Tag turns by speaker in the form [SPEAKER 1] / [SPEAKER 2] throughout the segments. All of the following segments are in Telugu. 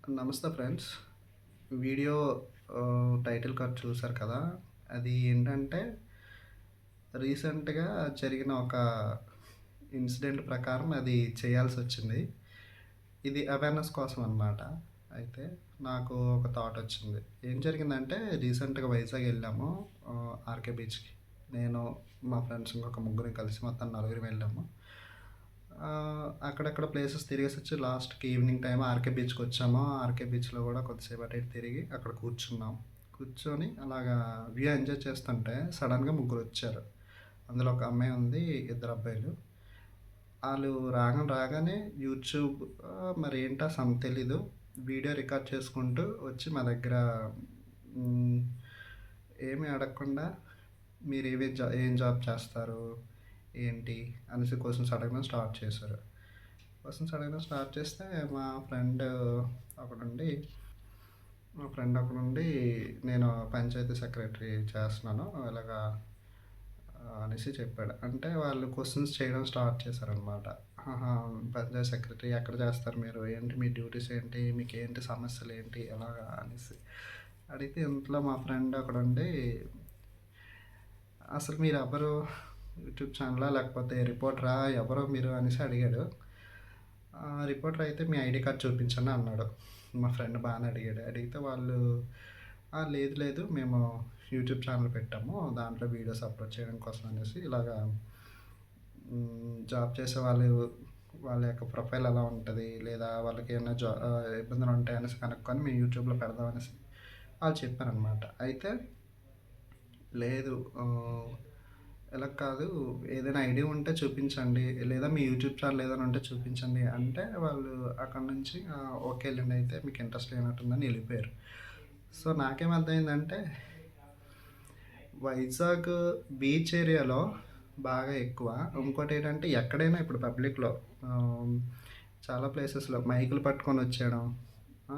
[SPEAKER 1] నమస్తే ఫ్రెండ్స్. వీడియో టైటిల్ కార్డ్ చూసారు కదా! అది ఏంటంటే రీసెంట్‌గా జరిగిన ఒక ఇన్సిడెంట్ ప్రకారం అది చేయాల్సొచ్చింది. ఇది అవేర్‌నెస్ కోసం అనమాట. అయితే నాకు ఒక థాట్ వచ్చింది. ఏం జరిగిందంటే రీసెంట్‌గా వైజాగ్ ఎళ్ళాము ఆర్‌కే బీచ్‌కి. నేను, మా ఫ్రెండ్స్ ఇంకొక ముగ్గురం కలిసి మొత్తం నలుగురం వెళ్ళాము. అక్కడక్కడ ప్లేసెస్ తిరిగేసొచ్చి లాస్ట్‌కి ఈవినింగ్ టైమ్ ఆర్‌కే బీచ్‌కొచ్చాము. ఆర్‌కే బీచ్‌లో గూడా కొద్దిసేపు అటు ఇటు తిరిగి అక్కడ కూర్చున్నాం. కూర్చొని అలాగా వ్యూ ఎంజాయ్ చేస్తుంటే సడెన్‌గా ముగ్గురొచ్చారు. అందులో ఒక అమ్మాయి ఉంది, ఇద్దరు అబ్బాయిలు. ఆళ్ళు రాగానే యూట్యూబ్ మరేంటో తెలీదు. వీడియో రికార్డ్ చేసుకుంటూ వచ్చి మా దగ్గర హ్మ్. ఏమి అడగకుండా ఏం జాబ్ చేస్తారు? ఏంటి? అనేసి క్వెషన్స్ అడగడం స్టార్ట్ చేశారు. క్వెషన్స్ అడగడం స్టార్ట్ చేస్తే ఒకడుండి ఒకడుండి నేను పంచాయతీ సెక్రటరీ చేస్తున్నాను. ఇలాగా అనేసి చెప్పాడు. అంటే వాళ్ళు క్వెషన్స్ చేయడం స్టార్ట్ చేశారనమాట. ఆహా! పంచాయత్ సెక్రటరీ ఎక్కడ చేస్తారు మీరు? ఏంటి మీ డ్యూటీస్ ఏంటి? మీకేంటి సమస్యలేంటి? ఎలాగా అనేసి అడిగితే ఇంతలో మా ఫ్రెండ్ ఒకడుండి అసలు మీరెవ్వరు? యూట్యూబ్ ఛానలా? లేకపోతే రిపోర్టరా? ఎవరు మీరు అనేసి అడిగాడు. రిపోర్టర్ అయితే మీ ఐడీ కార్డ్ చూపించండి అన్నాడు. మా ఫ్రెండ్ బానే అడిగాడు. అడిగితే వాళ్ళు లేదు లేదు మేము యూట్యూబ్ ఛానల్ పెట్టాము. దాంట్లో వీడియోస్ అప్‌లోడ్ చేయడం కోసం అనేసి ఇలాగా జాబ్ చేసే వాళ్ళ యొక్క ప్రొఫైల్ ఎలా ఉంటది? లేదా వాళ్ళకేమన్నా ఇబ్బందులుంటాయా అనేసి కనుక్కొని మేము యూట్యూబ్‌లో పెడదాం అనేసి వాళ్ళు చెప్పారనమాట. అయితే లేదు. ఇలా కాదు. ఏదైనా ఐడియా ఉంటే చూపించండి. లేదా మీ యూట్యూబ్ ఛానెల్ ఏదైనా ఉంటే చూపించండి అంటే వాళ్ళు అక్కడి నుంచి ఓకేలెండి అయితే మీకు ఇంట్రెస్ట్ లేనట్టుందని ఎళ్ళిపోయారు. సో, నాకేం అర్థమైందంటే వైజాగ్ బీచ్ ఏరియాలో బాగా ఎక్కువ. ఇంకోటేంటంటే ఎక్కడైనా ఇప్పుడు పబ్లిక్‌లో ఆహ్, చాలా ప్లేసెస్‌లో మైకులు పట్టుకొనొచ్చేయడం, ఆ!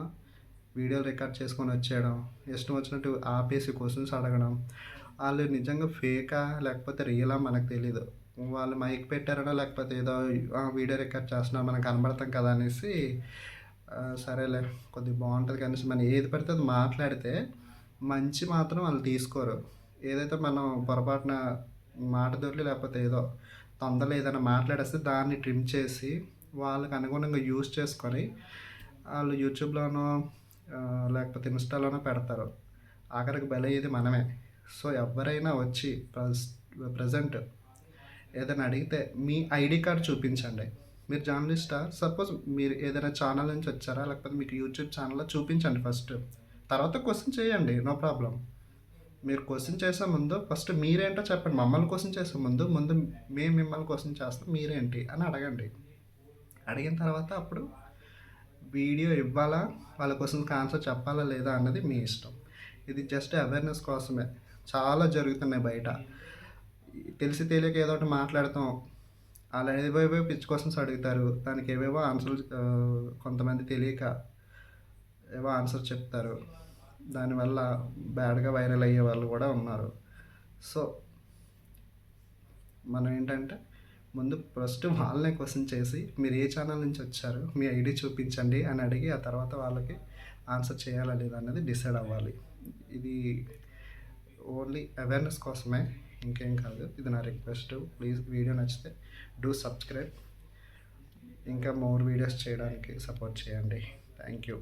[SPEAKER 1] వీడియోలు రికార్డ్ చేసుకొనొచ్చేయడం, ఇష్టం వచ్చినట్టు ఆపేసి క్వెషన్స్ అడగడం. ఆళ్ళు నిజంగా ఫేకా లేకపోతే రియలా మనకు తెలీదు. వాళ్ళు మైక్ పెట్టారనో లేకపోతే ఏదో వీడియో రికార్డ్ చేస్తున్నారు మనం కనబడతాం కదా! అనేసి సరేలే కొద్దిగా బావుంటది కనేసి మనం ఏది పడితే అది మాట్లాడితే మంచి మాత్రం ఆళ్ళు తీసుకోరు. ఏదైతే మనం పొరపాటున మాట దొర్లి లేకపోతే ఏదో తొందరలో ఏదైనా మాట్లాడేస్తే దాన్ని ట్రిమ్ చేసి వాళ్ళకి అనుగుణంగా యూజ్ చేసుకొని ఆళ్ళు యూట్యూబ్‌లోనో లేకపోతే ఇన్‌స్టాలోనో పెడతారు. ఆఖరికి బలయ్యేది మనమే. సో, ఎవ్వరైనా వచ్చి ప్రెజెంట్ ఏదైనా అడిగితే మీ ఐడీ కార్డ్ చూపించండి. మీరు జర్నలిస్టా? సపోజ్ మీరు ఏదైనా ఛానల్ నుంచి వచ్చారా? లేకపోతే మీకు యూట్యూబ్ ఛానలా? చూపించండి ఫస్ట్. తర్వాత క్వెషన్ చేయండి. No problem. మీరు క్వెషన్ చేసే ముందు ఫస్ట్ మీరేంటో చెప్పండి. మమ్మల్ని క్వెషన్ చేసే ముందు మేము మిమ్మల్ని క్వెషన్ చేస్తాం. మీరేంటి అని అడగండి. అడిగిన తర్వాత అప్పుడు వీడియో ఇవ్వాలా? వాళ్ళ క్వెషన్‌కి ఆన్సర్ చెప్పాలా లేదా అన్నది మీ ఇష్టం. ఇది జస్ట్ అవేర్‌నెస్ కోసమే. చాలా జరుగుతున్నాయి బయట. తెలిసి తెలియక ఏదో ఒకటి మాట్లాడతాం. ఆళ్ళు ఏవేవో పిచ్చి క్వెషన్స్ అడుగుతారు. దానికి ఏవేవో ఆన్సర్‌లు కొంతమంది తెలియక ఏవో ఆన్సర్ చెప్తారు. దానివల్ల బ్యాడ్‌గా వైరల్ అయ్యే వాళ్ళు గూడా ఉన్నారు. సో, మనం ఏంటంటే ముందు ఫస్ట్ వాళ్ళనే క్వెషన్ చేసి మీరు ఏ ఛానల్ నుంచి వచ్చారు? మీ ఐడీ చూపించండి అని అడిగి ఆ తర్వాత వాళ్ళకి ఆన్సర్ చేయాలా లేదా అన్నది డిసైడ్ అవ్వాలి. ఇది ఓన్లీ అవేర్‌నెస్ కోసమే. ఇంకేం కాదు. ఇది నా రిక్వెస్ట్. ప్లీజ్ వీడియో నచ్చితే డూ సబ్స్క్రైబ్. ఇంకా మోర్ వీడియోస్ చేయడానికి సపోర్ట్ చేయండి. Thank you.